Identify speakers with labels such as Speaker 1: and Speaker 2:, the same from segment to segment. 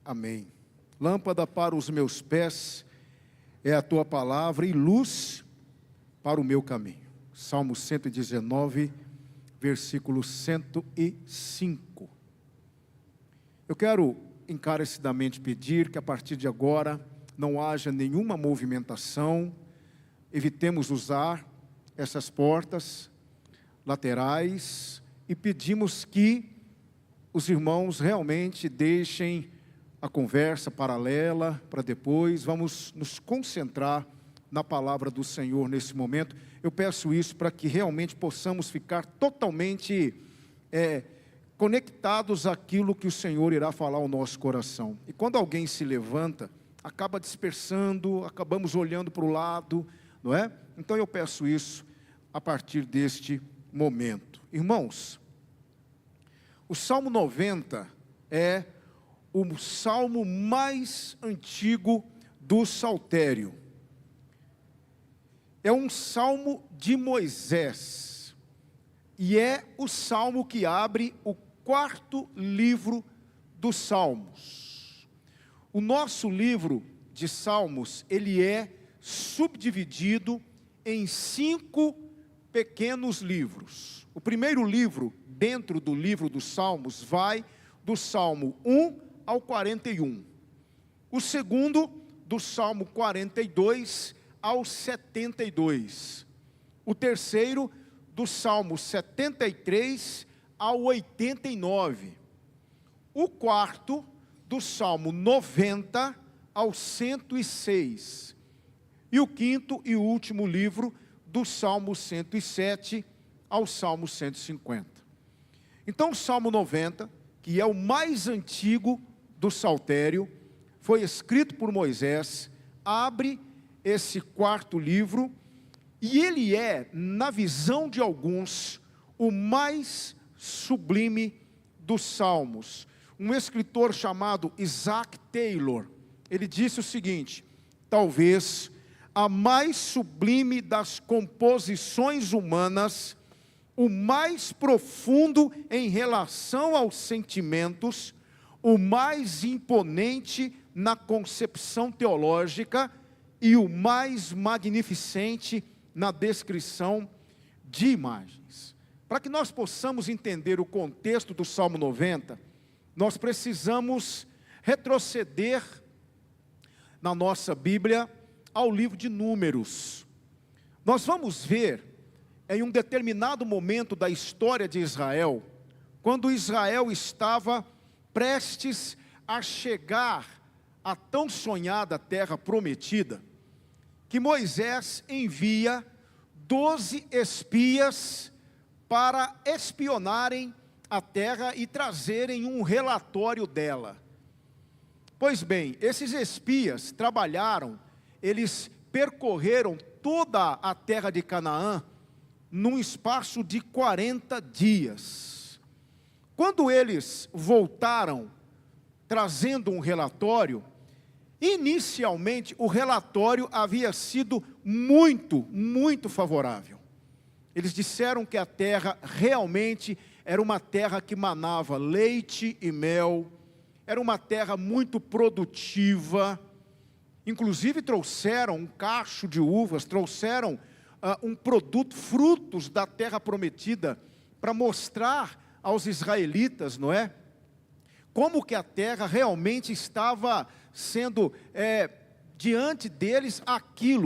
Speaker 1: Amém. Lâmpada para os meus pés é a tua palavra e luz para o meu caminho. Salmo 119, versículo 105. Eu quero encarecidamente pedir que a partir de agora não haja nenhuma movimentação, evitemos usar essas portas laterais e pedimos que os irmãos realmente deixem a conversa paralela para depois. Vamos nos concentrar na palavra do Senhor nesse momento. Eu peço isso para que realmente possamos ficar totalmente conectados àquilo que o Senhor irá falar ao nosso coração. E quando alguém se levanta, acaba dispersando, acabamos olhando para o lado, não é? Então eu peço isso a partir deste momento. Irmãos, o Salmo 90 é o salmo mais antigo do Saltério. É um salmo de Moisés. E é o salmo que abre o quarto livro dos Salmos. O nosso livro de Salmos, ele é subdividido em 5 pequenos livros. O primeiro livro, dentro do livro dos Salmos, vai do Salmo 1 ao 41. O segundo, do Salmo 42 ao 72. O terceiro, do Salmo 73 ao 89. O quarto, do Salmo 90 ao 106. E o quinto e último livro, do Salmo 107 ao Salmo 150. Então o Salmo 90, que é o mais antigo do Saltério, foi escrito por Moisés, abre esse quarto livro, e ele é, na visão de alguns, o mais sublime dos Salmos. Um escritor chamado Isaac Taylor, ele disse o seguinte: talvez a mais sublime das composições humanas, o mais profundo em relação aos sentimentos, o mais imponente na concepção teológica e o mais magnificente na descrição de imagens. Para que nós possamos entender o contexto do Salmo 90, nós precisamos retroceder na nossa Bíblia ao livro de Números. Nós vamos ver, em um determinado momento da história de Israel, quando Israel estava prestes a chegar à tão sonhada terra prometida, que Moisés envia 12 espias para espionarem a terra e trazerem um relatório dela. Pois bem, esses espias trabalharam, eles percorreram toda a terra de Canaã num espaço de 40 dias. Quando eles voltaram, trazendo um relatório, inicialmente o relatório havia sido muito favorável. Eles disseram que a terra realmente era uma terra que manava leite e mel, era uma terra muito produtiva. Inclusive trouxeram um cacho de uvas, trouxeram um produto, frutos da terra prometida, para mostrar aos israelitas, não é? Como que a terra realmente estava sendo, diante deles,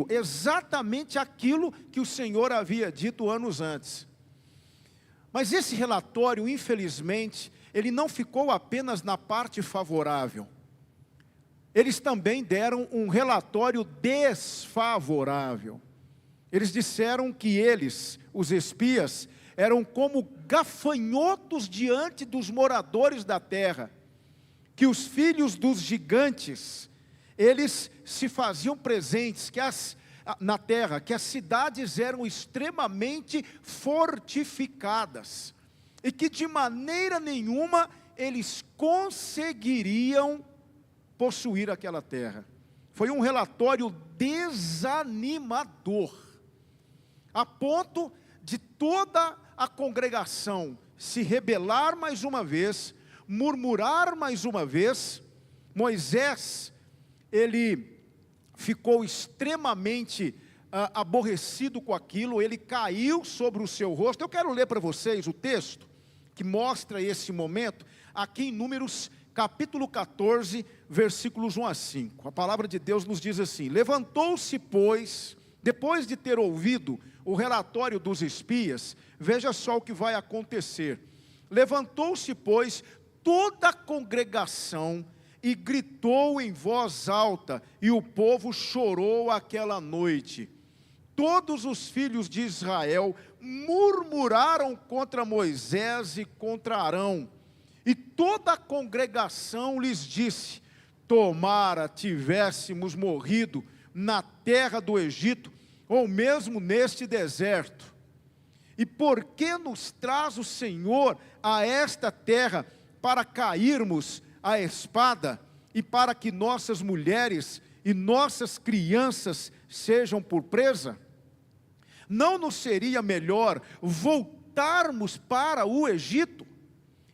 Speaker 1: exatamente aquilo que o Senhor havia dito anos antes. Mas esse relatório, infelizmente, ele não ficou apenas na parte favorável. Eles também deram um relatório desfavorável. Eles disseram que eles, os espias, eram como gafanhotos diante dos moradores da terra, que os filhos dos gigantes, eles se faziam presentes na terra, que as cidades eram extremamente fortificadas, e que de maneira nenhuma eles conseguiriam possuir aquela terra. Foi um relatório desanimador, a ponto de toda a congregação se rebelar mais uma vez, murmurar mais uma vez, Moisés, ele ficou extremamente aborrecido com aquilo, ele caiu sobre o seu rosto. Eu quero ler para vocês o texto que mostra esse momento, aqui em Números capítulo 14, versículos 1 a 5. A palavra de Deus nos diz assim: levantou-se, pois, depois de ter ouvido o relatório dos espias, veja só o que vai acontecer. Levantou-se, pois, toda a congregação e gritou em voz alta, e o povo chorou aquela noite. Todos os filhos de Israel murmuraram contra Moisés e contra Arão. E toda a congregação lhes disse: tomara tivéssemos morrido na terra do Egito, ou mesmo neste deserto. E por que nos traz o Senhor a esta terra para cairmos à espada e para que nossas mulheres e nossas crianças sejam por presa? Não nos seria melhor voltarmos para o Egito?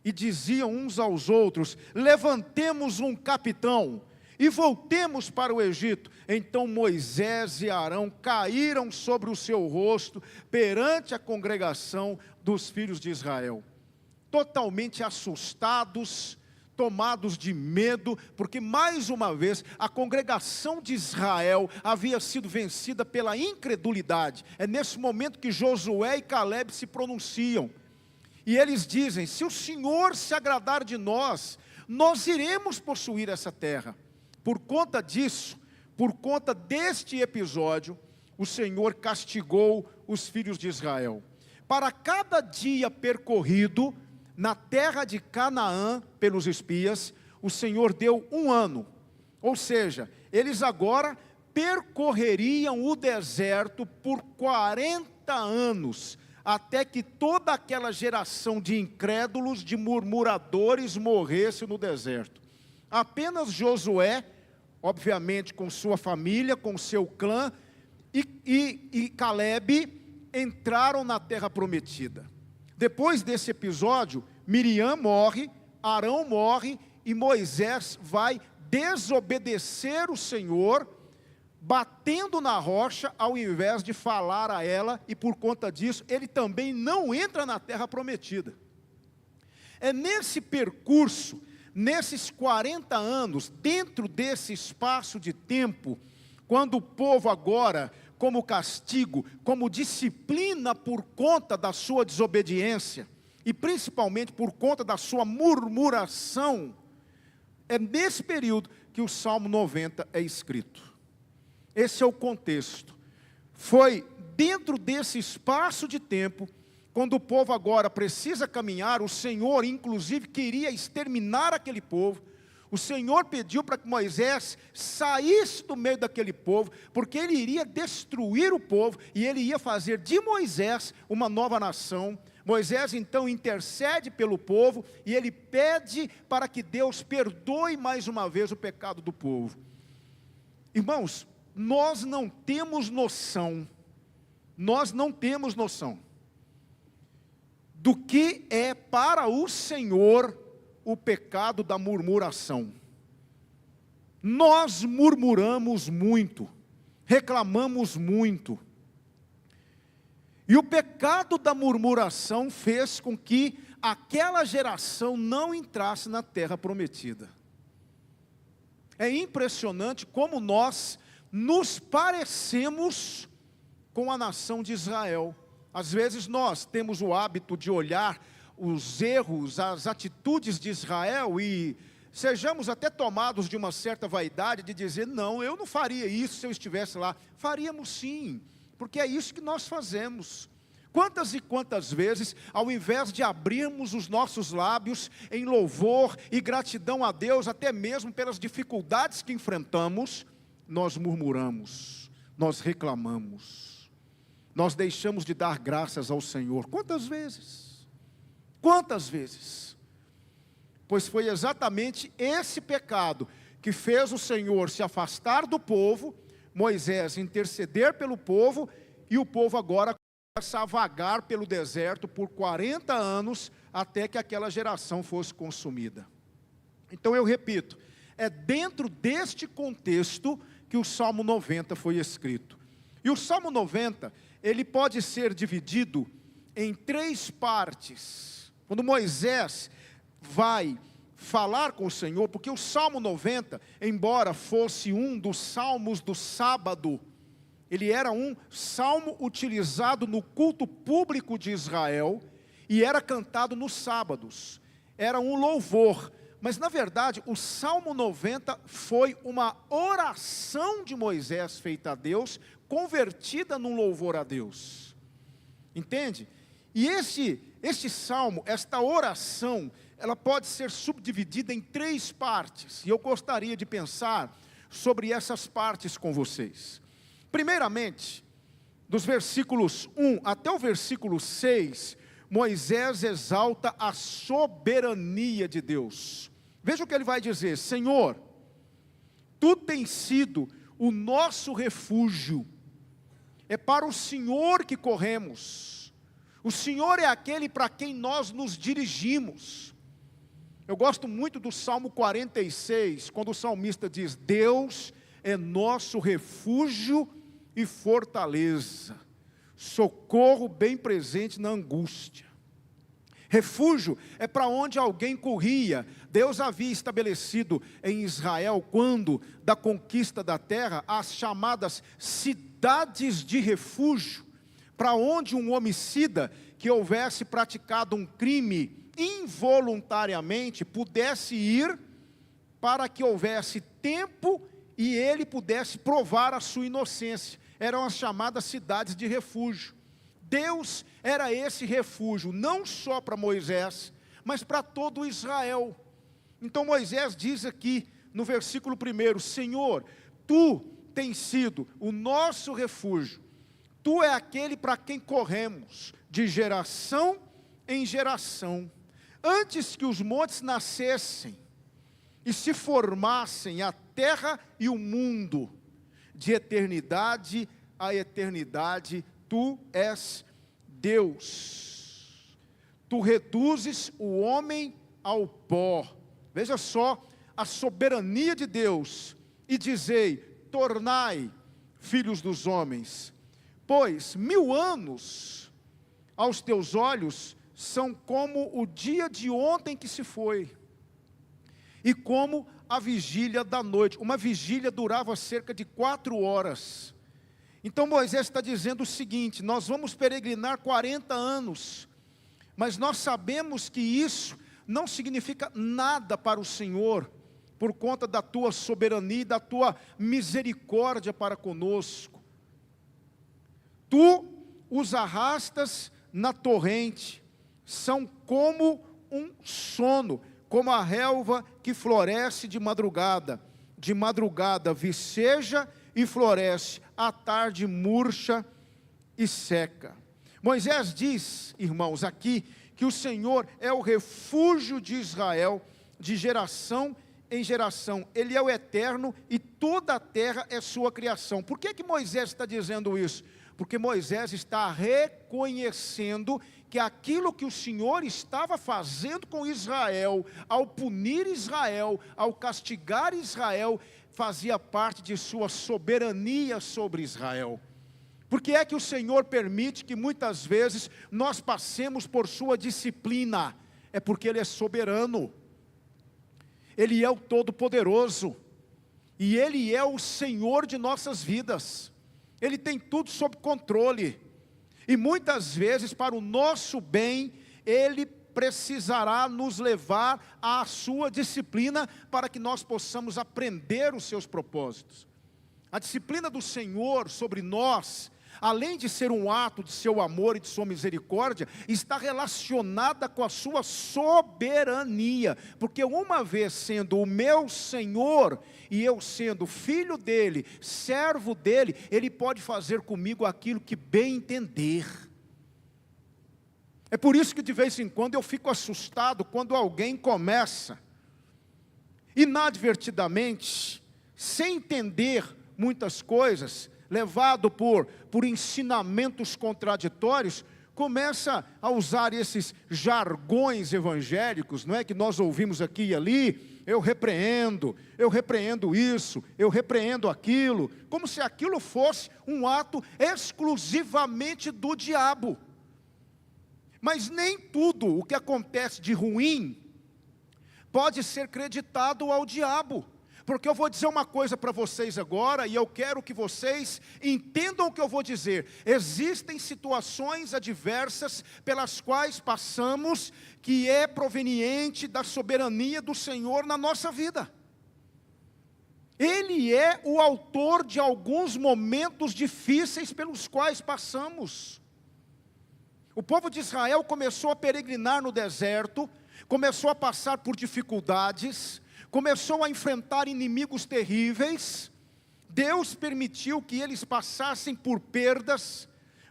Speaker 1: E diziam uns aos outros: levantemos um capitão e voltemos para o Egito. Então Moisés e Arão caíram sobre o seu rosto perante a congregação dos filhos de Israel, totalmente assustados, tomados de medo, porque mais uma vez a congregação de Israel havia sido vencida pela incredulidade. É nesse momento que Josué e Caleb se pronunciam, e eles dizem: se o Senhor se agradar de nós, nós iremos possuir essa terra. Por conta disso, por conta deste episódio, o Senhor castigou os filhos de Israel. Para cada dia percorrido na terra de Canaã pelos espias, o Senhor deu 1 ano. Ou seja, eles agora percorreriam o deserto por 40 anos, até que toda aquela geração de incrédulos, de murmuradores, morresse no deserto. Apenas Josué, obviamente com sua família, com seu clã, e Caleb entraram na terra prometida. Depois desse episódio, Miriam morre, Arão morre, e Moisés vai desobedecer o Senhor, batendo na rocha, ao invés de falar a ela, e por conta disso, ele também não entra na terra prometida. É nesse percurso, nesses 40 anos, dentro desse espaço de tempo, quando o povo agora, como castigo, como disciplina por conta da sua desobediência, e principalmente por conta da sua murmuração, é nesse período que o Salmo 90 é escrito. Esse é o contexto. Foi dentro desse espaço de tempo, quando o povo agora precisa caminhar, o Senhor inclusive queria exterminar aquele povo. O Senhor pediu para que Moisés saísse do meio daquele povo, porque ele iria destruir o povo, e ele ia fazer de Moisés uma nova nação. Moisés então intercede pelo povo, e ele pede para que Deus perdoe mais uma vez o pecado do povo. Irmãos, nós não temos noção do que é para o Senhor o pecado da murmuração. Nós murmuramos muito, reclamamos muito, e o pecado da murmuração fez com que aquela geração não entrasse na terra prometida. É impressionante como nós nos parecemos com a nação de Israel. Às vezes nós temos o hábito de olhar os erros, as atitudes de Israel, e sejamos até tomados de uma certa vaidade, de dizer: não, eu não faria isso se eu estivesse lá. Faríamos sim, porque é isso que nós fazemos. Quantas e quantas vezes, ao invés de abrirmos os nossos lábios em louvor e gratidão a Deus, até mesmo pelas dificuldades que enfrentamos, nós murmuramos, nós reclamamos, nós deixamos de dar graças ao Senhor. Quantas vezes? Quantas vezes? Pois foi exatamente esse pecado que fez o Senhor se afastar do povo, Moisés interceder pelo povo, e o povo agora começa a vagar pelo deserto por 40 anos, até que aquela geração fosse consumida. Então eu repito, É dentro deste contexto que o Salmo 90 foi escrito. E o Salmo 90, ele pode ser dividido em 3 partes. Quando Moisés vai falar com o Senhor, porque o Salmo 90, embora fosse um dos salmos do sábado, ele era um salmo utilizado no culto público de Israel e era cantado nos sábados. Era um louvor, mas na verdade o Salmo 90 foi uma oração de Moisés feita a Deus, convertida num louvor a Deus. Entende? E este salmo, esta oração, ela pode ser subdividida em 3 partes. E eu gostaria de pensar sobre essas partes com vocês. Primeiramente, dos versículos 1 até o versículo 6, Moisés exalta a soberania de Deus. Veja o que ele vai dizer: Senhor, Tu tens sido o nosso refúgio, é para o Senhor que corremos, o Senhor é aquele para quem nós nos dirigimos. Eu gosto muito do Salmo 46, quando o salmista diz: Deus é nosso refúgio e fortaleza, socorro bem presente na angústia. Refúgio é para onde alguém corria. Deus havia estabelecido em Israel, quando da conquista da terra, as chamadas cidades de refúgio, para onde um homicida que houvesse praticado um crime involuntariamente pudesse ir, para que houvesse tempo e ele pudesse provar a sua inocência. Eram as chamadas cidades de refúgio. Deus era esse refúgio, não só para Moisés, mas para todo Israel. Então Moisés diz aqui no versículo 1: Senhor, Tu tens sido o nosso refúgio, Tu é aquele para quem corremos, de geração em geração. Antes que os montes nascessem e se formassem a terra e o mundo, de eternidade a eternidade, Tu és Deus. Tu reduzes o homem ao pó. Veja só a soberania de Deus. E dizei: tornai filhos dos homens, pois 1000 anos aos teus olhos são como o dia de ontem que se foi, e como a vigília da noite. Uma vigília durava cerca de 4 horas. Então Moisés está dizendo o seguinte: nós vamos peregrinar 40 anos, mas nós sabemos que isso não significa nada para o Senhor, por conta da Tua soberania e da Tua misericórdia para conosco. Tu os arrastas na torrente, são como um sono, como a relva que floresce de madrugada viceja e floresce, à tarde murcha e seca. Moisés diz, irmãos, aqui, que o Senhor é o refúgio de Israel, de geração em geração. Ele é o eterno e toda a terra é sua criação. Por que Moisés está dizendo isso? Porque Moisés está reconhecendo que aquilo que o Senhor estava fazendo com Israel, ao punir Israel, ao castigar Israel, fazia parte de sua soberania sobre Israel. Por que é que o Senhor permite que muitas vezes nós passemos por sua disciplina? É porque Ele é soberano, Ele é o Todo-Poderoso, e Ele é o Senhor de nossas vidas. Ele tem tudo sob controle, e muitas vezes para o nosso bem, Ele precisará nos levar à sua disciplina, para que nós possamos aprender os seus propósitos. A disciplina do Senhor sobre nós, além de ser um ato de seu amor e de sua misericórdia, está relacionada com a sua soberania, porque uma vez sendo o meu Senhor, e eu sendo filho dele, servo dele, ele pode fazer comigo aquilo que bem entender. É por isso que de vez em quando eu fico assustado, quando alguém começa, inadvertidamente, sem entender muitas coisas, levado por ensinamentos contraditórios, começa a usar esses jargões evangélicos, não é, que nós ouvimos aqui e ali. Eu repreendo isso, eu repreendo aquilo, como se aquilo fosse um ato exclusivamente do diabo. Mas nem tudo o que acontece de ruim pode ser creditado ao diabo. Porque eu vou dizer uma coisa para vocês agora, e eu quero que vocês entendam o que eu vou dizer. Existem situações adversas pelas quais passamos, que é proveniente da soberania do Senhor na nossa vida. Ele é o autor de alguns momentos difíceis pelos quais passamos. O povo de Israel começou a peregrinar no deserto, começou a passar por dificuldades, começou a enfrentar inimigos terríveis. Deus permitiu que eles passassem por perdas,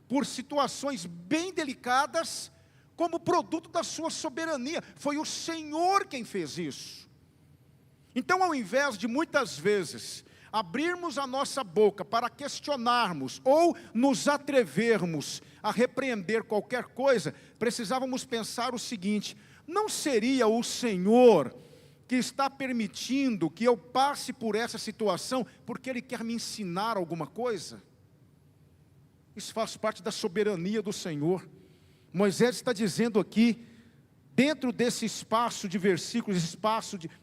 Speaker 1: por situações bem delicadas, como produto da sua soberania. Foi o Senhor quem fez isso. Então, ao invés de muitas vezes abrirmos a nossa boca para questionarmos ou nos atrevermos a repreender qualquer coisa, precisávamos pensar o seguinte: não seria o Senhor que está permitindo que eu passe por essa situação porque Ele quer me ensinar alguma coisa? Isso faz parte da soberania do Senhor. Moisés está dizendo aqui, dentro desse espaço de versículos,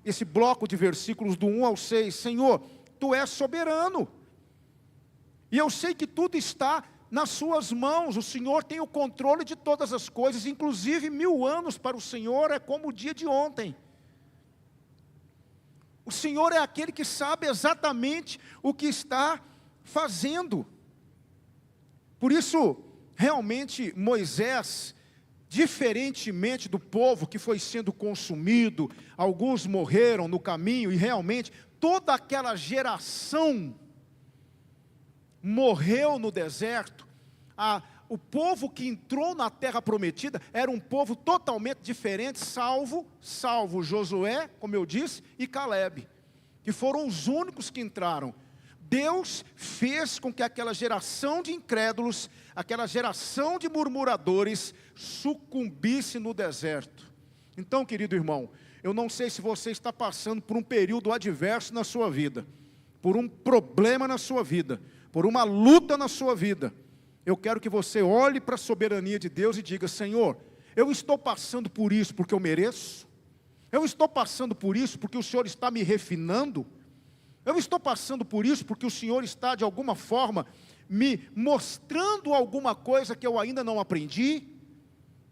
Speaker 1: esse bloco de versículos do 1 ao 6, Senhor, Tu és soberano, e eu sei que tudo está nas suas mãos. O Senhor tem o controle de todas as coisas, inclusive 1000 anos para o Senhor é como o dia de ontem. O Senhor é aquele que sabe exatamente o que está fazendo. Por isso, realmente, Moisés, diferentemente do povo que foi sendo consumido, alguns morreram no caminho, e realmente, toda aquela geração morreu no deserto. O povo que entrou na terra prometida era um povo totalmente diferente, salvo Josué, como eu disse, e Calebe, que foram os únicos que entraram. Deus fez com que aquela geração de incrédulos, aquela geração de murmuradores, sucumbisse no deserto. Então, querido irmão, eu não sei se você está passando por um período adverso na sua vida, por um problema na sua vida, por uma luta na sua vida. Eu quero que você olhe para a soberania de Deus e diga: Senhor, eu estou passando por isso porque eu mereço? Eu estou passando por isso porque o Senhor está me refinando? Eu estou passando por isso porque o Senhor está, de alguma forma, me mostrando alguma coisa que eu ainda não aprendi?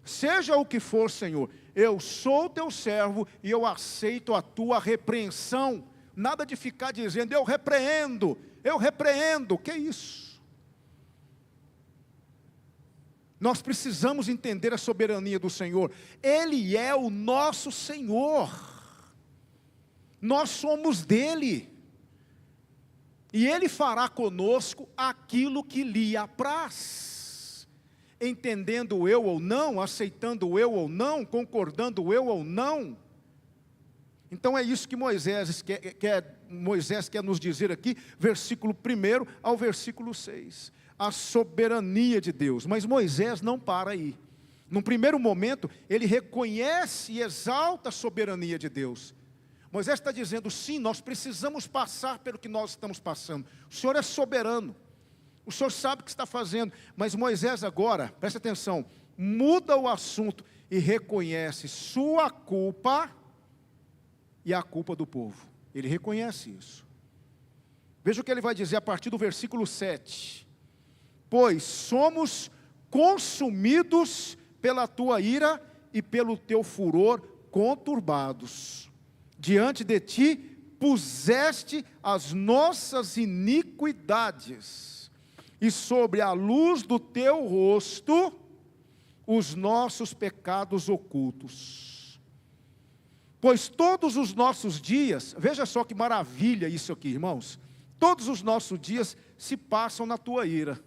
Speaker 1: Seja o que for, Senhor, eu sou teu servo e eu aceito a tua repreensão. Nada de ficar dizendo: eu repreendo, que isso? Nós precisamos entender a soberania do Senhor. Ele é o nosso Senhor, nós somos dele, e Ele fará conosco aquilo que lhe apraz, entendendo eu ou não, aceitando eu ou não, concordando eu ou não. Então é isso que Moisés quer nos dizer aqui, versículo 1 ao versículo 6, a soberania de Deus. Mas Moisés não para aí. Num primeiro momento, ele reconhece e exalta a soberania de Deus. Moisés está dizendo: sim, nós precisamos passar pelo que nós estamos passando. O Senhor é soberano, o Senhor sabe o que está fazendo. Mas Moisés agora, presta atenção, muda o assunto e reconhece sua culpa e a culpa do povo. Ele reconhece isso. Veja o que ele vai dizer a partir do versículo 7. Pois somos consumidos pela tua ira e pelo teu furor conturbados. Diante de ti puseste as nossas iniquidades, e sobre a luz do teu rosto os nossos pecados ocultos. Pois todos os nossos dias, veja só que maravilha isso aqui, irmãos, todos os nossos dias se passam na tua ira.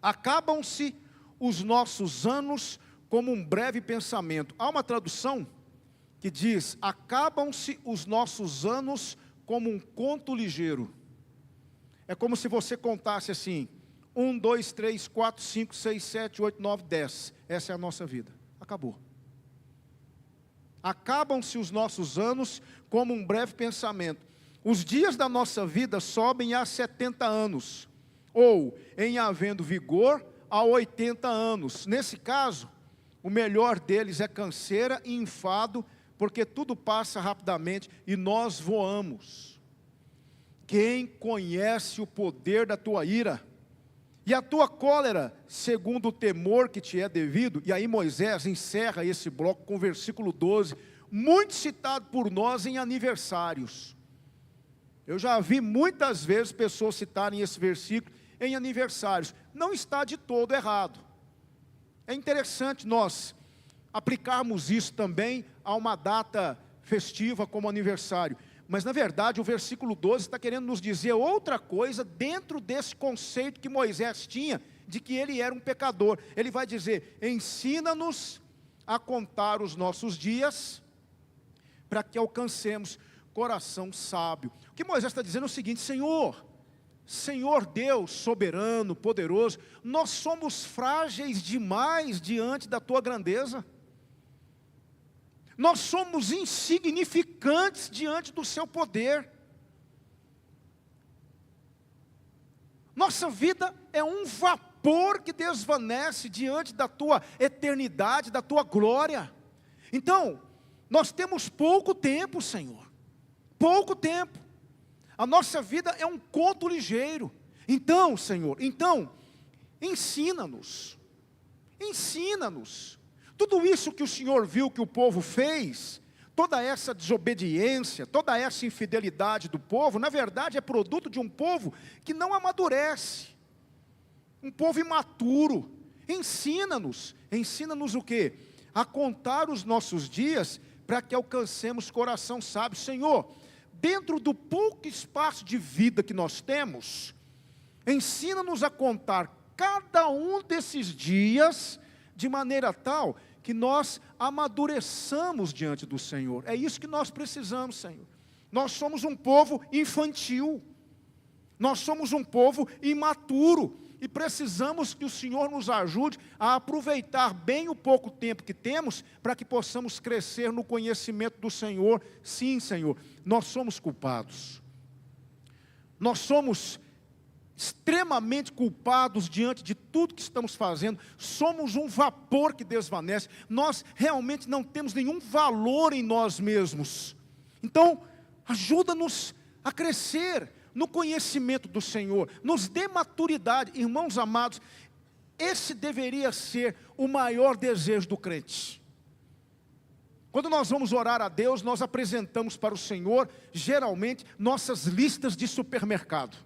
Speaker 1: Acabam-se os nossos anos como um breve pensamento. Há uma tradução que diz: acabam-se os nossos anos como um conto ligeiro. É como se você contasse assim: 1, 2, 3, 4, 5, 6, 7, 8, 9, 10. Essa é a nossa vida. Acabou. Acabam-se os nossos anos como um breve pensamento. Os dias da nossa vida sobem a 70 anos, ou, em havendo vigor, a 80 anos. Nesse caso, o melhor deles é canseira e enfado, porque tudo passa rapidamente e nós voamos. Quem conhece o poder da tua ira e a tua cólera, segundo o temor que te é devido? E aí Moisés encerra esse bloco com o versículo 12, muito citado por nós em aniversários. Eu já vi muitas vezes pessoas citarem esse versículo em aniversários. Não está de todo errado. É interessante nós aplicarmos isso também a uma data festiva como aniversário. Mas na verdade o versículo 12 está querendo nos dizer outra coisa dentro desse conceito que Moisés tinha, de que ele era um pecador. Ele vai dizer, ensina-nos a contar os nossos dias, para que alcancemos coração sábio. O que Moisés está dizendo é o seguinte, Senhor Deus soberano, poderoso, nós somos frágeis demais diante da tua grandeza. Nós somos insignificantes diante do seu poder. Nossa vida é um vapor que desvanece diante da tua eternidade, da tua glória. Então, nós temos pouco tempo, Senhor. Pouco tempo. A nossa vida é um conto ligeiro. Então, Senhor, ensina-nos. Ensina-nos. Tudo isso que o Senhor viu que o povo fez, toda essa desobediência, toda essa infidelidade do povo, na verdade é produto de um povo que não amadurece. Um povo imaturo. Ensina-nos. Ensina-nos o quê? A contar os nossos dias para que alcancemos coração sábio. Senhor, dentro do pouco espaço de vida que nós temos, ensina-nos a contar cada um desses dias de maneira tal que nós amadureçamos diante do Senhor. É isso que nós precisamos, Senhor. Nós somos um povo infantil. Nós somos um povo imaturo. E precisamos que o Senhor nos ajude a aproveitar bem o pouco tempo que temos, para que possamos crescer no conhecimento do Senhor. Sim, Senhor, nós somos culpados. Nós somos extremamente culpados diante de tudo que estamos fazendo. Somos um vapor que desvanece. Nós realmente não temos nenhum valor em nós mesmos. Então, ajuda-nos a crescer no conhecimento do Senhor. Nos dê maturidade. Irmãos amados, esse deveria ser o maior desejo do crente. Quando nós vamos orar a Deus, nós apresentamos para o Senhor, geralmente, nossas listas de supermercado.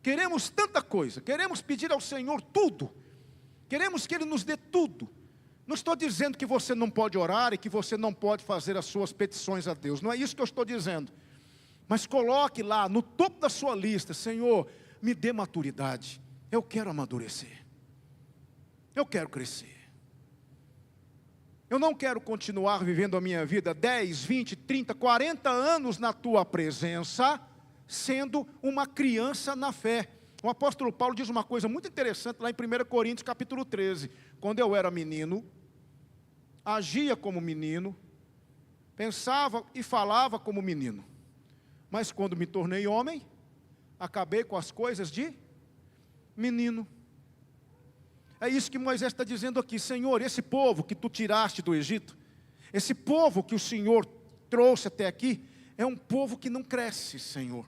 Speaker 1: Queremos tanta coisa, queremos pedir ao Senhor tudo, queremos que Ele nos dê tudo. Não estou dizendo que você não pode orar e que você não pode fazer as suas petições a Deus, não é isso que eu estou dizendo. Mas coloque lá no topo da sua lista, Senhor, me dê maturidade, eu quero amadurecer, eu quero crescer. Eu não quero continuar vivendo a minha vida 10, 20, 30, 40 anos na tua presença, sendo uma criança na fé. O apóstolo Paulo diz uma coisa muito interessante lá em 1 Coríntios capítulo 13. Quando eu era menino, agia como menino, pensava e falava como menino. Mas quando me tornei homem, acabei com as coisas de menino. É isso que Moisés está dizendo aqui. Senhor, esse povo que tu tiraste do Egito, esse povo que o Senhor trouxe até aqui, é um povo que não cresce, Senhor.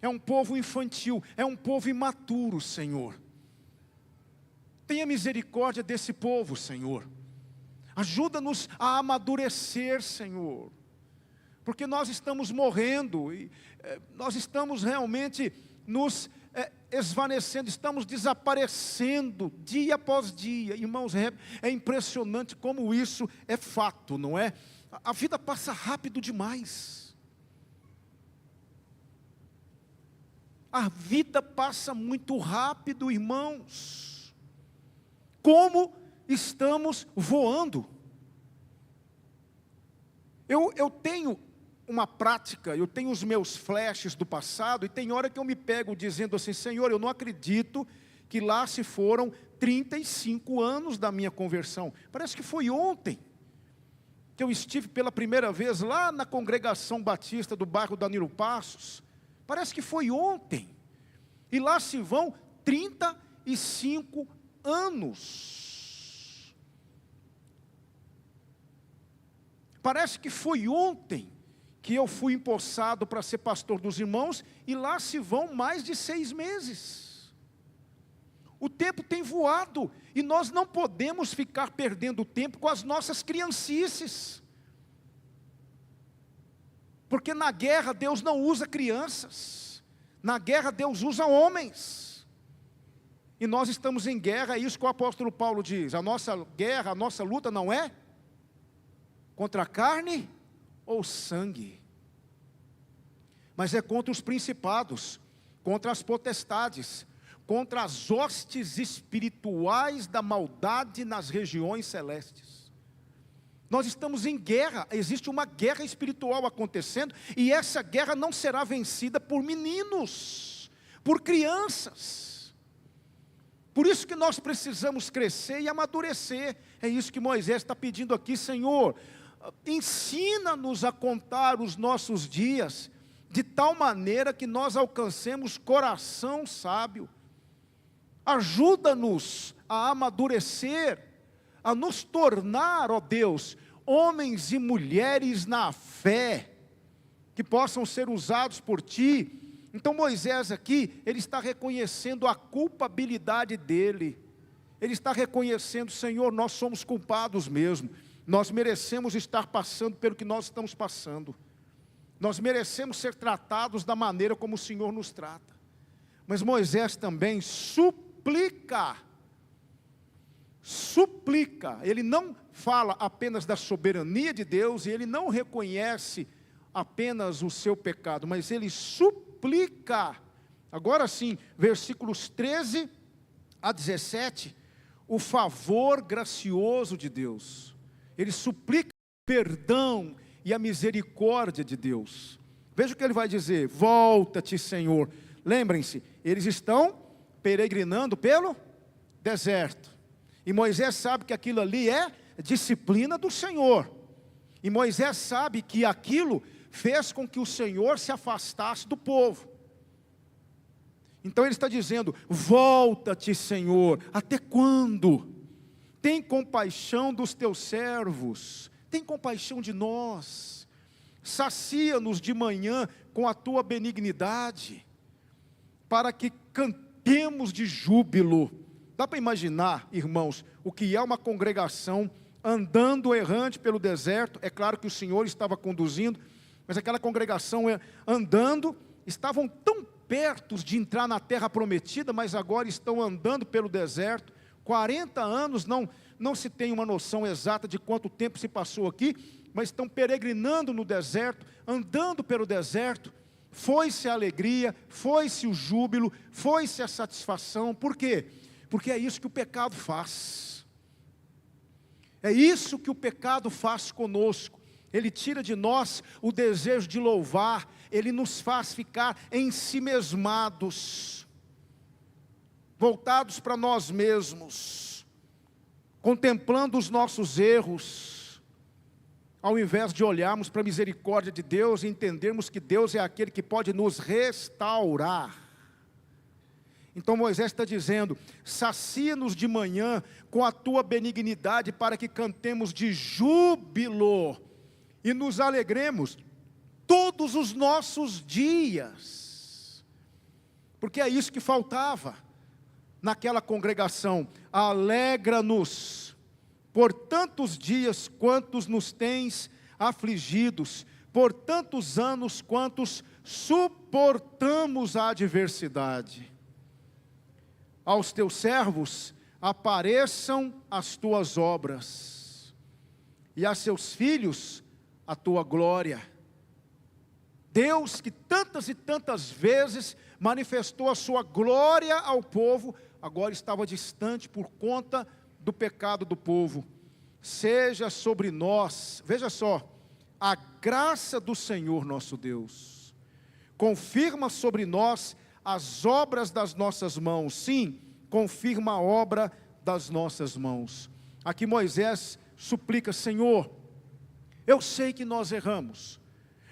Speaker 1: É um povo infantil, é um povo imaturo, Senhor. Tenha misericórdia desse povo, Senhor. Ajuda-nos a amadurecer, Senhor. Porque nós estamos morrendo, e nós estamos realmente nos esvanecendo, estamos desaparecendo dia após dia. Irmãos, é impressionante como isso é fato, não é? A vida passa rápido demais. A vida passa muito rápido, irmãos. Como estamos voando. Eu tenho uma prática, eu tenho os meus flashes do passado, e tem hora que eu me pego dizendo assim, Senhor, eu não acredito que lá se foram 35 anos da minha conversão. Parece que foi ontem que eu estive pela primeira vez lá na congregação batista do bairro Danilo Passos. Parece que foi ontem. E lá se vão 35 anos. Parece que foi ontem que eu fui empossado para ser pastor dos irmãos, e lá se vão mais de 6 meses. O tempo tem voado, e nós não podemos ficar perdendo tempo com as nossas criancices. Porque na guerra Deus não usa crianças, na guerra Deus usa homens. E nós estamos em guerra, é isso que o apóstolo Paulo diz, a nossa guerra, a nossa luta não é contra a carne ou sangue, mas é contra os principados, contra as potestades, contra as hostes espirituais da maldade nas regiões celestes. Nós estamos em guerra, existe uma guerra espiritual acontecendo, e essa guerra não será vencida por meninos, por crianças. Por isso que nós precisamos crescer e amadurecer. É isso que Moisés está pedindo aqui: Senhor, ensina-nos a contar os nossos dias, de tal maneira que nós alcancemos coração sábio. Ajuda-nos a amadurecer, a nos tornar, ó Deus, homens e mulheres na fé, que possam ser usados por Ti. Então Moisés aqui, ele está reconhecendo a culpabilidade dele. Ele está reconhecendo: Senhor, nós somos culpados mesmo. Nós merecemos estar passando pelo que nós estamos passando. Nós merecemos ser tratados da maneira como o Senhor nos trata. Mas Moisés também suplica. Ele não fala apenas da soberania de Deus, e ele não reconhece apenas o seu pecado, mas ele suplica. Agora sim, versículos 13 a 17, o favor gracioso de Deus. Ele suplica perdão e a misericórdia de Deus. Veja o que ele vai dizer: volta-te, Senhor. Lembrem-se, eles estão peregrinando pelo deserto, e Moisés sabe que aquilo ali é disciplina do Senhor, e Moisés sabe que aquilo fez com que o Senhor se afastasse do povo. Então ele está dizendo: volta-te, Senhor. Até quando? Tem compaixão dos teus servos, tem compaixão de nós, sacia-nos de manhã com a tua benignidade, para que cantemos de júbilo. Dá para imaginar, irmãos, o que é uma congregação andando errante pelo deserto? É claro que o Senhor estava conduzindo, mas aquela congregação andando, estavam tão perto de entrar na terra prometida, mas agora estão andando pelo deserto. 40 anos, não se tem uma noção exata de quanto tempo se passou aqui, mas estão peregrinando no deserto, andando pelo deserto. Foi-se a alegria, foi-se o júbilo, foi-se a satisfação. Por quê? Porque é isso que o pecado faz. É isso que o pecado faz conosco. Ele tira de nós o desejo de louvar, ele nos faz ficar ensimesmados, voltados para nós mesmos, contemplando os nossos erros, ao invés de olharmos para a misericórdia de Deus e entendermos que Deus é aquele que pode nos restaurar. Então Moisés está dizendo: sacia-nos de manhã com a tua benignidade, para que cantemos de júbilo e nos alegremos todos os nossos dias. Porque é isso que faltava naquela congregação: alegra-nos por tantos dias quantos nos tens afligidos, por tantos anos quantos suportamos a adversidade. Aos teus servos apareçam as tuas obras, e a seus filhos a tua glória. Deus, que tantas e tantas vezes manifestou a sua glória ao povo, agora estava distante por conta do pecado do povo. Seja sobre nós, veja só, a graça do Senhor nosso Deus. Confirma sobre nós as obras das nossas mãos. Sim, confirma a obra das nossas mãos. Aqui Moisés suplica: Senhor, eu sei que nós erramos,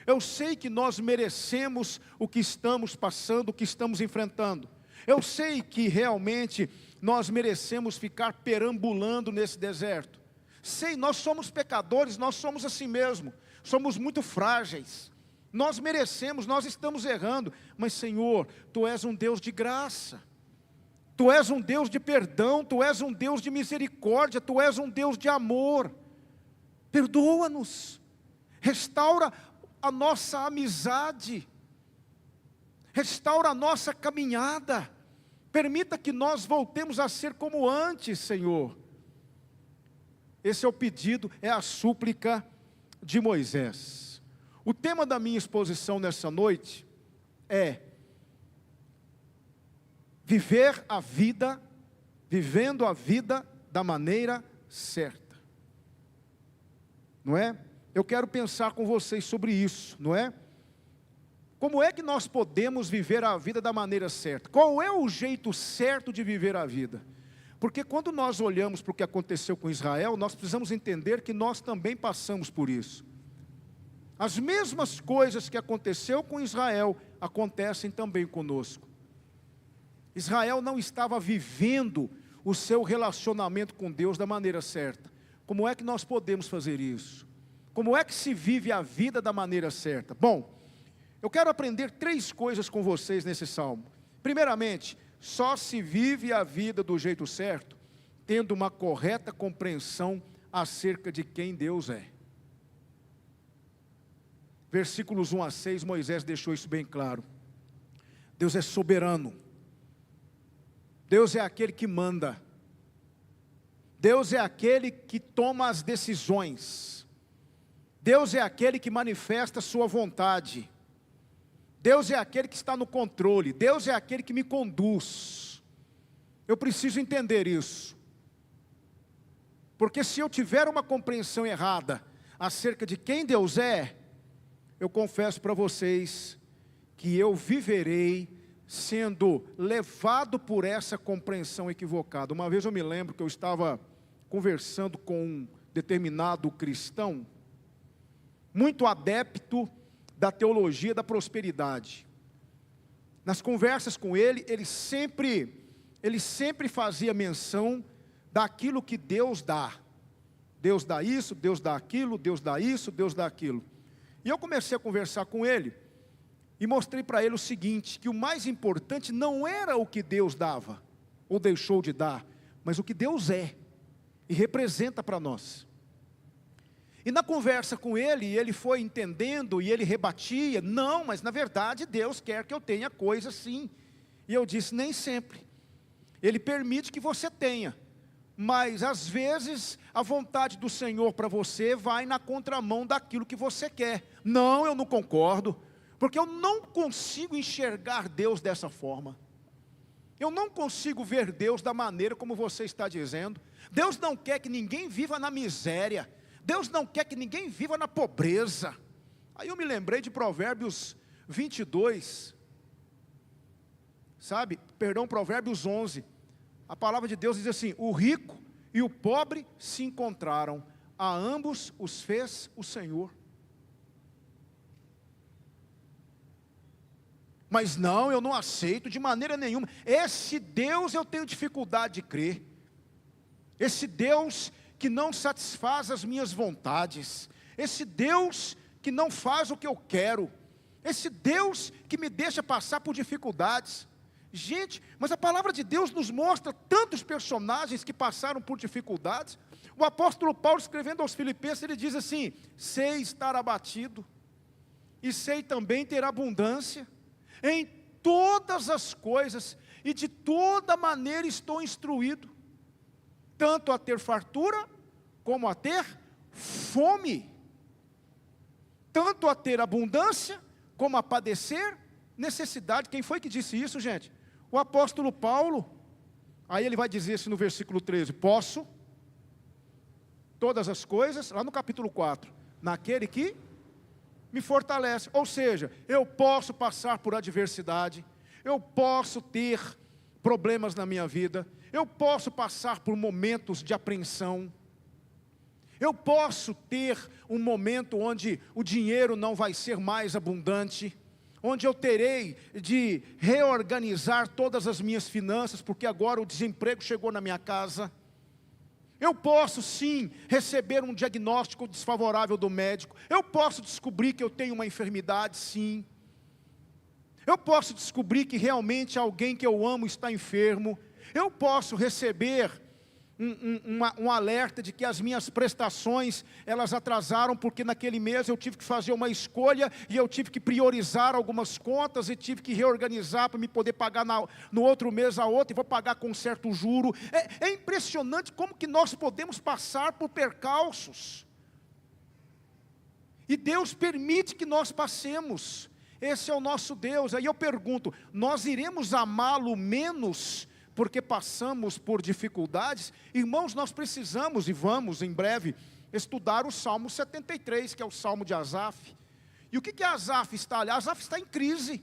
Speaker 1: eu sei que nós merecemos o que estamos passando, o que estamos enfrentando, eu sei que realmente nós merecemos ficar perambulando nesse deserto, sei, nós somos pecadores, nós somos assim mesmo, somos muito frágeis, nós merecemos, nós estamos errando, mas Senhor, Tu és um Deus de graça, Tu és um Deus de perdão, Tu és um Deus de misericórdia, Tu és um Deus de amor, perdoa-nos, restaura a nossa amizade, restaura a nossa caminhada, permita que nós voltemos a ser como antes, Senhor. Esse é o pedido, é a súplica de Moisés. O tema da minha exposição nessa noite é viver a vida, vivendo a vida da maneira certa, não é? Eu quero pensar com vocês sobre isso, não é? Como é que nós podemos viver a vida da maneira certa? Qual é o jeito certo de viver a vida? Porque quando nós olhamos para o que aconteceu com Israel, nós precisamos entender que nós também passamos por isso. As mesmas coisas que aconteceu com Israel, acontecem também conosco. Israel não estava vivendo o seu relacionamento com Deus da maneira certa. Como é que nós podemos fazer isso? Como é que se vive a vida da maneira certa? Bom, eu quero aprender 3 coisas com vocês nesse salmo. Primeiramente, só se vive a vida do jeito certo, tendo uma correta compreensão acerca de quem Deus é. Versículos 1 a 6, Moisés deixou isso bem claro. Deus é soberano. Deus é aquele que manda. Deus é aquele que toma as decisões. Deus é aquele que manifesta a sua vontade. Deus é aquele que está no controle. Deus é aquele que me conduz. Eu preciso entender isso. Porque se eu tiver uma compreensão errada acerca de quem Deus é, eu confesso para vocês que eu viverei sendo levado por essa compreensão equivocada. Uma vez eu me lembro que eu estava conversando com um determinado cristão, muito adepto da teologia da prosperidade. Nas conversas com ele, ele sempre fazia menção daquilo que Deus dá. Deus dá isso, Deus dá aquilo, Deus dá isso, Deus dá aquilo. E eu comecei a conversar com ele, e mostrei para ele o seguinte, que o mais importante não era o que Deus dava, ou deixou de dar, mas o que Deus é, e representa para nós. E na conversa com ele foi entendendo, e ele rebatia: não, mas na verdade Deus quer que eu tenha coisa sim. E eu disse: nem sempre. Ele permite que você tenha, mas às vezes a vontade do Senhor para você vai na contramão daquilo que você quer. Não, eu não concordo, porque eu não consigo enxergar Deus dessa forma. Eu não consigo ver Deus da maneira como você está dizendo. Deus não quer que ninguém viva na miséria. Deus não quer que ninguém viva na pobreza. Aí eu me lembrei de Provérbios 22, Provérbios 11. A palavra de Deus diz assim: o rico e o pobre se encontraram, a ambos os fez o Senhor. Mas não, eu não aceito de maneira nenhuma. Esse Deus eu tenho dificuldade de crer. Esse Deus que não satisfaz as minhas vontades. Esse Deus que não faz o que eu quero. Esse Deus que me deixa passar por dificuldades. Gente, mas a palavra de Deus nos mostra tantos personagens que passaram por dificuldades. O apóstolo Paulo, escrevendo aos Filipenses, ele diz assim: sei estar abatido, e sei também ter abundância. Em todas as coisas, e de toda maneira estou instruído, tanto a ter fartura, como a ter fome, tanto a ter abundância, como a padecer necessidade. Quem foi que disse isso, gente? O apóstolo Paulo. Aí ele vai dizer assim no versículo 13: posso todas as coisas, lá no capítulo 4, naquele que me fortalece. Ou seja, eu posso passar por adversidade, eu posso ter problemas na minha vida, eu posso passar por momentos de apreensão, eu posso ter um momento onde o dinheiro não vai ser mais abundante, onde eu terei de reorganizar todas as minhas finanças, porque agora o desemprego chegou na minha casa. Eu posso sim receber um diagnóstico desfavorável do médico, eu posso descobrir que eu tenho uma enfermidade, sim. Eu posso descobrir que realmente alguém que eu amo está enfermo, eu posso receber um alerta de que as minhas prestações, elas atrasaram, porque naquele mês eu tive que fazer uma escolha, e eu tive que priorizar algumas contas, e tive que reorganizar para me poder pagar no outro mês a outra, e vou pagar com um certo juro. É impressionante como que nós podemos passar por percalços, e Deus permite que nós passemos. Esse é o nosso Deus. Aí eu pergunto, nós iremos amá-lo menos porque passamos por dificuldades? Irmãos, nós precisamos, e vamos em breve, estudar o Salmo 73, que é o Salmo de Asaf. E o que Asaf está ali? Asaf está em crise,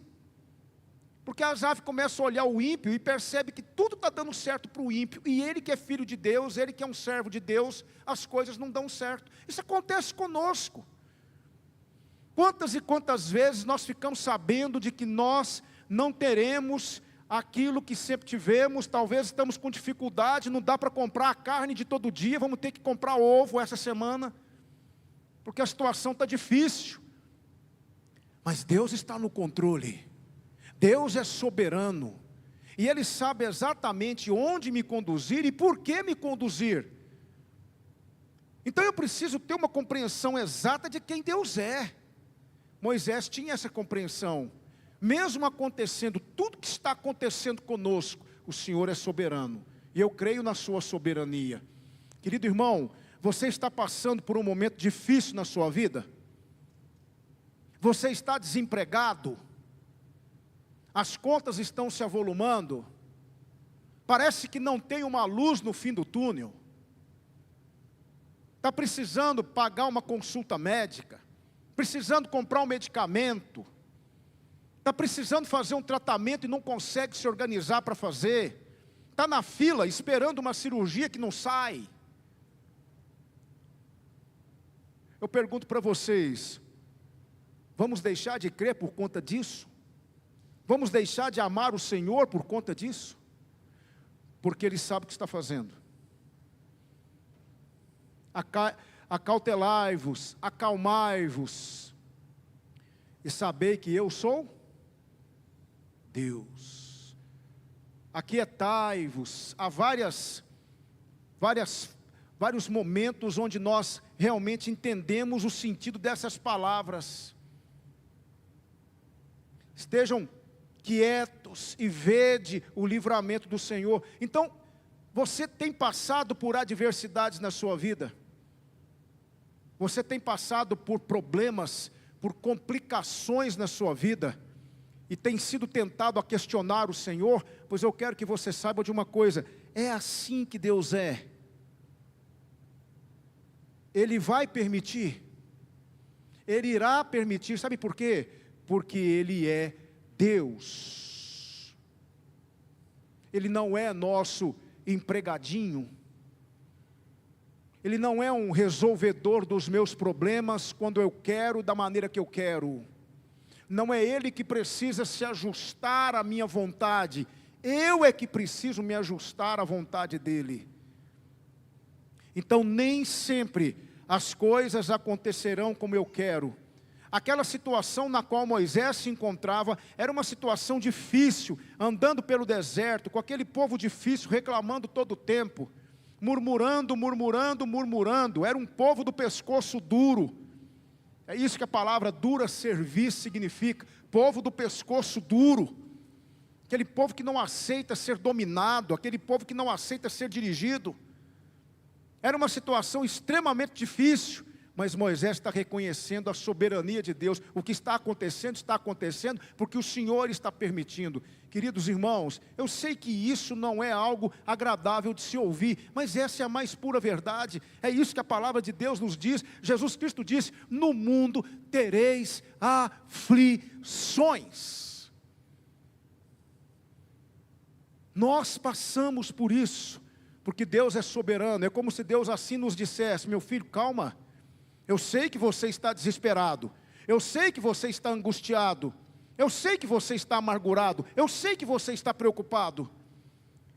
Speaker 1: porque Asaf começa a olhar o ímpio e percebe que tudo está dando certo para o ímpio, e ele que é filho de Deus, ele que é um servo de Deus, as coisas não dão certo. Isso acontece conosco. Quantas e quantas vezes nós ficamos sabendo de que nós não teremos aquilo que sempre tivemos, talvez estamos com dificuldade, não dá para comprar a carne de todo dia, vamos ter que comprar ovo essa semana, porque a situação está difícil. Mas Deus está no controle, Deus é soberano, e Ele sabe exatamente onde me conduzir e por que me conduzir. Então eu preciso ter uma compreensão exata de quem Deus é. Moisés tinha essa compreensão. Mesmo acontecendo tudo que está acontecendo conosco, o Senhor é soberano, e eu creio na sua soberania. Querido irmão, você está passando por um momento difícil na sua vida? Você está desempregado? As contas estão se avolumando? Parece que não tem uma luz no fim do túnel? Está precisando pagar uma consulta médica? Precisando comprar um medicamento? Está precisando fazer um tratamento e não consegue se organizar para fazer? Está na fila esperando uma cirurgia que não sai? Eu pergunto para vocês, vamos deixar de crer por conta disso? Vamos deixar de amar o Senhor por conta disso? Porque Ele sabe o que está fazendo. Acautelai-vos, acalmai-vos, e sabei que eu sou Deus. Aquietai-vos. Há vários momentos onde nós realmente entendemos o sentido dessas palavras. Estejam quietos e vede o livramento do Senhor. Então, você tem passado por adversidades na sua vida? Você tem passado por problemas, por complicações na sua vida? E tem sido tentado a questionar o Senhor? Pois eu quero que você saiba de uma coisa, é assim que Deus é. Ele vai permitir, Ele irá permitir, sabe por quê? Porque Ele é Deus. Ele não é nosso empregadinho, Ele não é um resolvedor dos meus problemas quando eu quero, da maneira que eu quero. Não é Ele que precisa se ajustar à minha vontade, eu é que preciso me ajustar à vontade dEle. Então nem sempre as coisas acontecerão como eu quero. Aquela situação na qual Moisés se encontrava, era uma situação difícil, andando pelo deserto, com aquele povo difícil, reclamando todo o tempo, murmurando, era um povo do pescoço duro. É isso que a palavra dura serviço significa, povo do pescoço duro, aquele povo que não aceita ser dominado, aquele povo que não aceita ser dirigido. Era uma situação extremamente difícil, mas Moisés está reconhecendo a soberania de Deus. O que está acontecendo porque o Senhor está permitindo. Queridos irmãos, eu sei que isso não é algo agradável de se ouvir, mas essa é a mais pura verdade. É isso que a palavra de Deus nos diz. Jesus Cristo disse, no mundo tereis aflições. Nós passamos por isso, porque Deus é soberano. É como se Deus assim nos dissesse: meu filho, calma, eu sei que você está desesperado, eu sei que você está angustiado, eu sei que você está amargurado, eu sei que você está preocupado,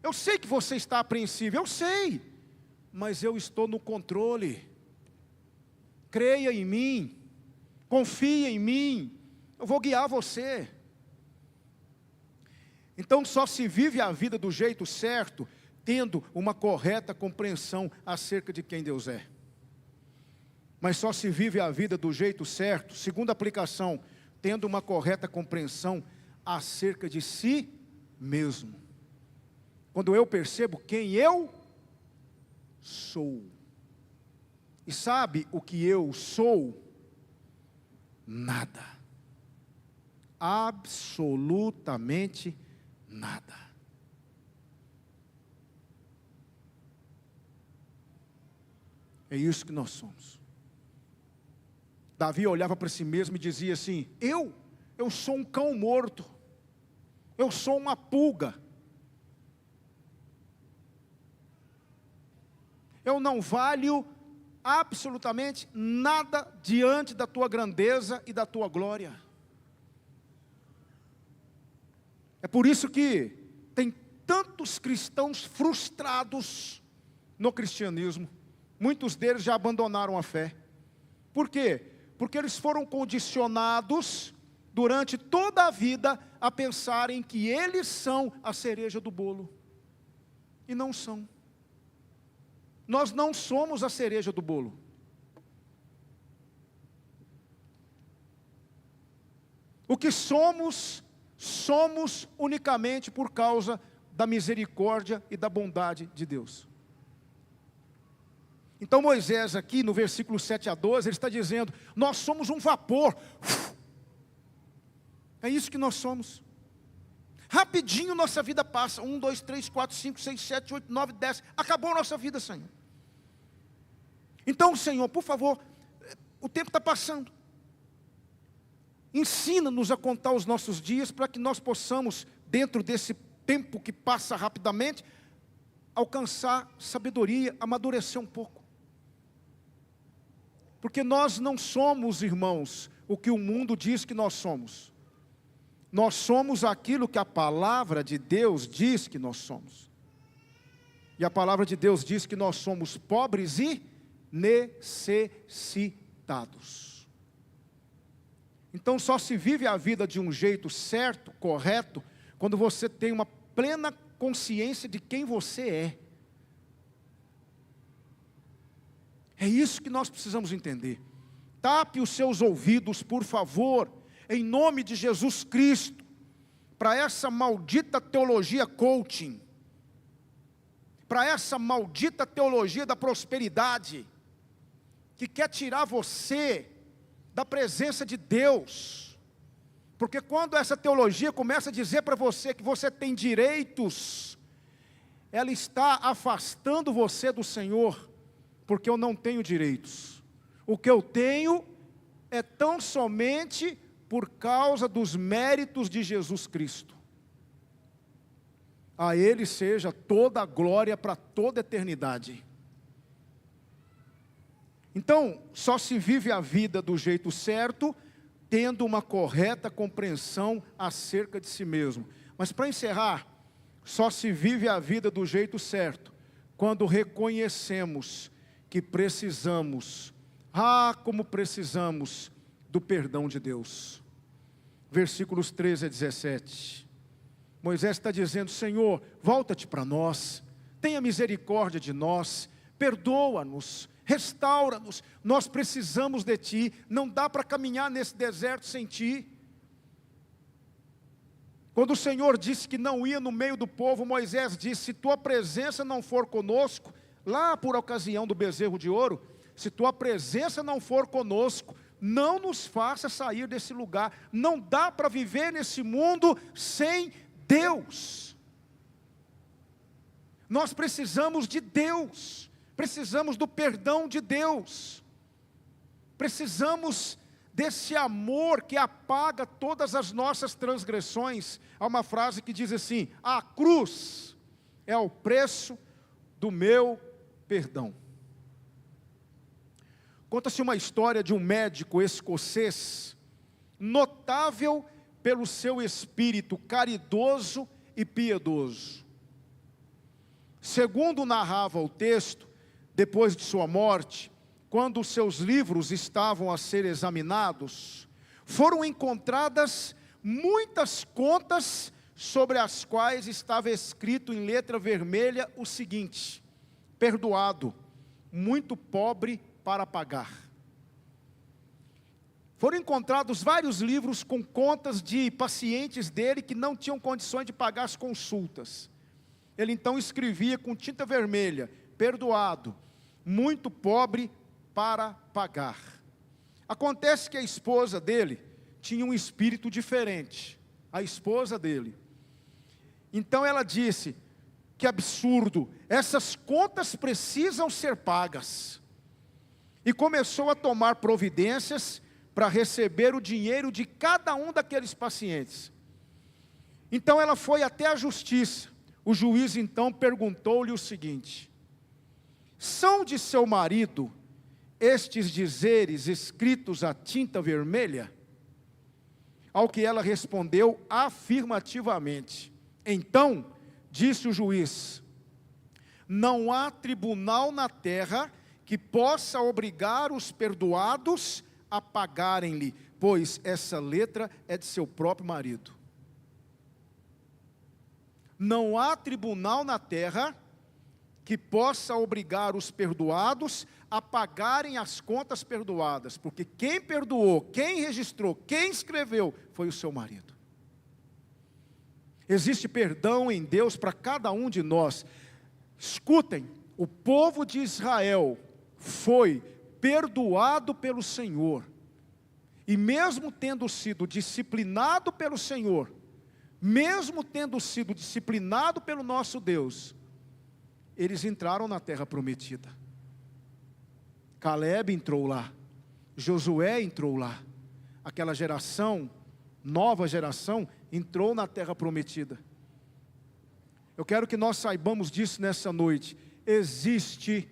Speaker 1: eu sei que você está apreensivo, eu sei, mas eu estou no controle. Creia em mim, confie em mim, eu vou guiar você. Então só se vive a vida do jeito certo, tendo uma correta compreensão acerca de quem Deus é. Mas só se vive a vida do jeito certo, segunda aplicação, tendo uma correta compreensão acerca de si mesmo. Quando eu percebo quem eu sou. E sabe o que eu sou? Nada. Absolutamente nada. É isso que nós somos. Davi olhava para si mesmo e dizia assim: eu sou um cão morto, eu sou uma pulga, eu não valho absolutamente nada diante da tua grandeza e da tua glória. É por isso que tem tantos cristãos frustrados no cristianismo. Muitos deles já abandonaram a fé. Por quê? Porque eles foram condicionados durante toda a vida a pensarem que eles são a cereja do bolo. E não são. Nós não somos a cereja do bolo. O que somos, somos unicamente por causa da misericórdia e da bondade de Deus. Então Moisés aqui no versículo 7 a 12, ele está dizendo: nós somos um vapor. É isso que nós somos. Rapidinho nossa vida passa. 1, 2, 3, 4, 5, 6, 7, 8, 9, 10. Acabou a nossa vida, Senhor. Então, Senhor, por favor, o tempo está passando. Ensina-nos a contar os nossos dias, para que nós possamos, dentro desse tempo que passa rapidamente, alcançar sabedoria, amadurecer um pouco. Porque nós não somos, irmãos, o que o mundo diz que nós somos. Nós somos aquilo que a palavra de Deus diz que nós somos. E a palavra de Deus diz que nós somos pobres e necessitados. Então só se vive a vida de um jeito certo, correto, quando você tem uma plena consciência de quem você é. É isso que nós precisamos entender. Tape os seus ouvidos, por favor, em nome de Jesus Cristo, para essa maldita teologia coaching, para essa maldita teologia da prosperidade, que quer tirar você da presença de Deus. Porque quando essa teologia começa a dizer para você que você tem direitos, ela está afastando você do Senhor, porque eu não tenho direitos. O que eu tenho é tão somente por causa dos méritos de Jesus Cristo. A Ele seja toda a glória para toda a eternidade. Então, só se vive a vida do jeito certo, tendo uma correta compreensão acerca de si mesmo. Mas para encerrar, só se vive a vida do jeito certo, quando reconhecemos que precisamos, como precisamos do perdão de Deus. Versículos 13 a 17. Moisés está dizendo: Senhor, volta-te para nós, tenha misericórdia de nós, perdoa-nos, restaura-nos, nós precisamos de Ti, não dá para caminhar nesse deserto sem Ti. Quando o Senhor disse que não ia no meio do povo, Moisés disse: se Tua presença não for conosco, lá por ocasião do bezerro de ouro, se Tua presença não for conosco, não nos faça sair desse lugar. Não dá para viver nesse mundo sem Deus. Nós precisamos de Deus, precisamos do perdão de Deus, precisamos desse amor que apaga todas as nossas transgressões. Há uma frase que diz assim: a cruz é o preço do meu perdão. Conta-se uma história de um médico escocês, notável pelo seu espírito caridoso e piedoso. Segundo narrava o texto, depois de sua morte, quando os seus livros estavam a ser examinados, foram encontradas muitas contas sobre as quais estava escrito em letra vermelha o seguinte: perdoado, muito pobre para pagar. Foram encontrados vários livros com contas de pacientes dele que não tinham condições de pagar as consultas. Ele então escrevia com tinta vermelha: perdoado, muito pobre para pagar. Acontece que a esposa dele tinha um espírito diferente, a esposa dele. Então ela disse: que absurdo, essas contas precisam ser pagas. E começou a tomar providências para receber o dinheiro de cada um daqueles pacientes. Então ela foi até a justiça. O juiz então perguntou-lhe o seguinte: são de seu marido estes dizeres escritos a tinta vermelha? Ao que ela respondeu afirmativamente. Então disse o juiz: não há tribunal na terra que possa obrigar os perdoados a pagarem-lhe, pois essa letra é de seu próprio marido. Não há tribunal na terra que possa obrigar os perdoados a pagarem as contas perdoadas, porque quem perdoou, quem registrou, quem escreveu, foi o seu marido. Existe perdão em Deus para cada um de nós. Escutem, o povo de Israel foi perdoado pelo Senhor, e mesmo tendo sido disciplinado pelo Senhor, mesmo tendo sido disciplinado pelo nosso Deus, eles entraram na terra prometida. Caleb entrou lá, Josué entrou lá, aquela geração, nova geração, entrou na terra prometida. Eu quero que nós saibamos disso nessa noite. Existe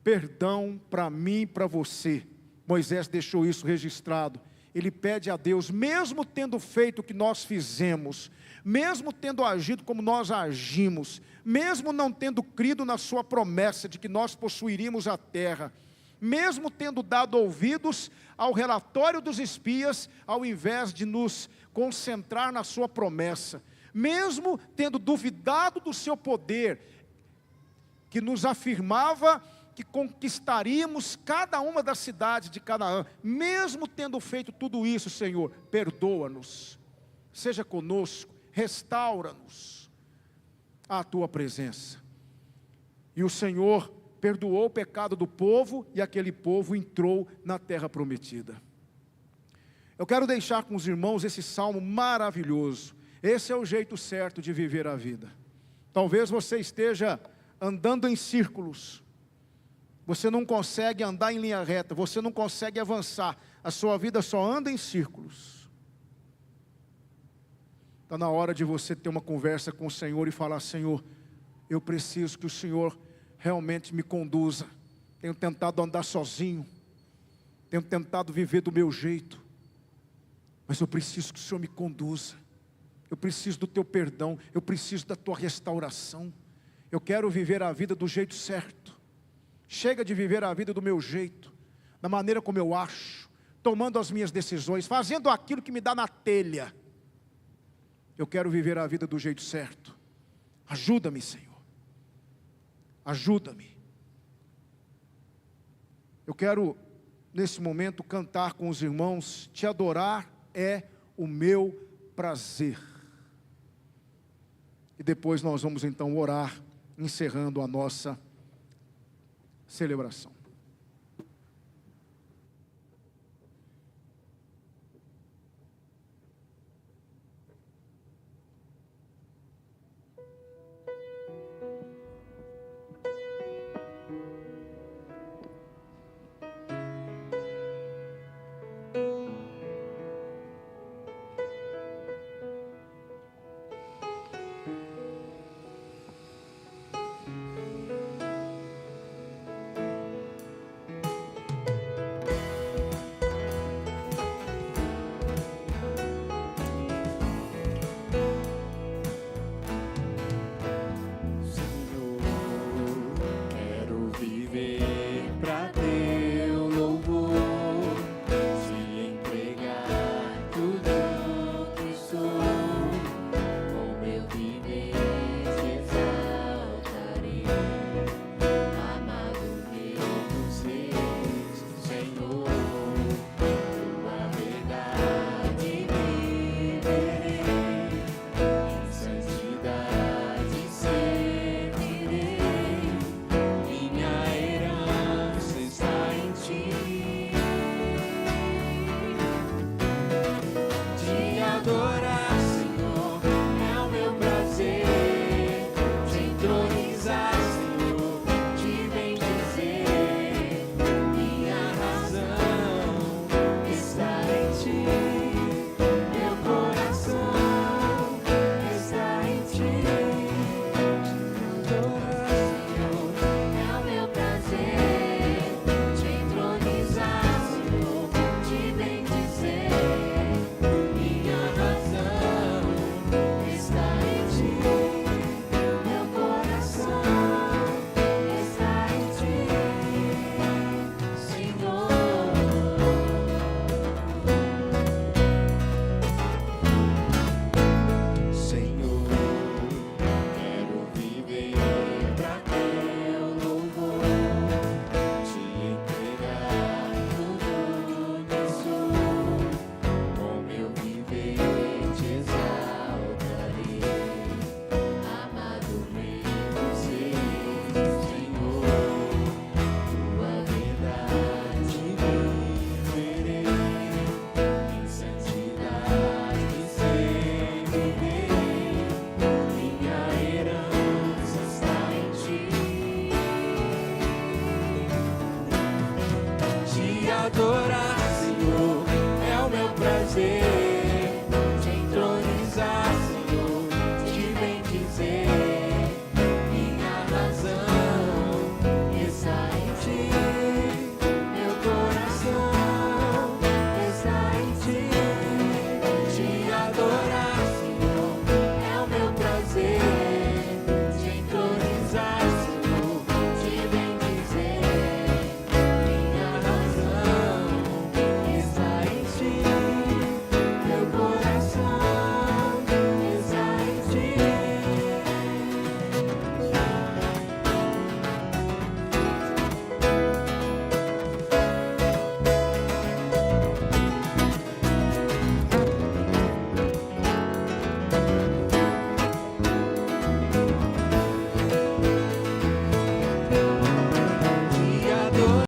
Speaker 1: perdão para mim e para você. Moisés deixou isso registrado. Ele pede a Deus, mesmo tendo feito o que nós fizemos, mesmo tendo agido como nós agimos, mesmo não tendo crido na sua promessa de que nós possuiríamos a terra, mesmo tendo dado ouvidos ao relatório dos espias, ao invés de nos concentrar na sua promessa, mesmo tendo duvidado do seu poder, que nos afirmava que conquistaríamos cada uma das cidades de Canaã, mesmo tendo feito tudo isso, Senhor, perdoa-nos, seja conosco, restaura-nos à tua presença. E o Senhor perdoou o pecado do povo, e aquele povo entrou na terra prometida. Eu quero deixar com os irmãos esse salmo maravilhoso. Esse é o jeito certo de viver a vida. Talvez você esteja andando em círculos, você não consegue andar em linha reta, você não consegue avançar, a sua vida só anda em círculos. Está na hora de você ter uma conversa com o Senhor e falar: Senhor, eu preciso que o Senhor realmente me conduza. Tenho tentado andar sozinho, tenho tentado viver do meu jeito, mas eu preciso que o Senhor me conduza. Eu preciso do teu perdão, eu preciso da tua restauração. Eu quero viver a vida do jeito certo. Chega de viver a vida do meu jeito, da maneira como eu acho, tomando as minhas decisões, fazendo aquilo que me dá na telha. Eu quero viver a vida do jeito certo. Ajuda-me, Senhor. Ajuda-me. Eu quero, nesse momento, cantar com os irmãos: te adorar é o meu prazer. E depois nós vamos então orar, encerrando a nossa celebração.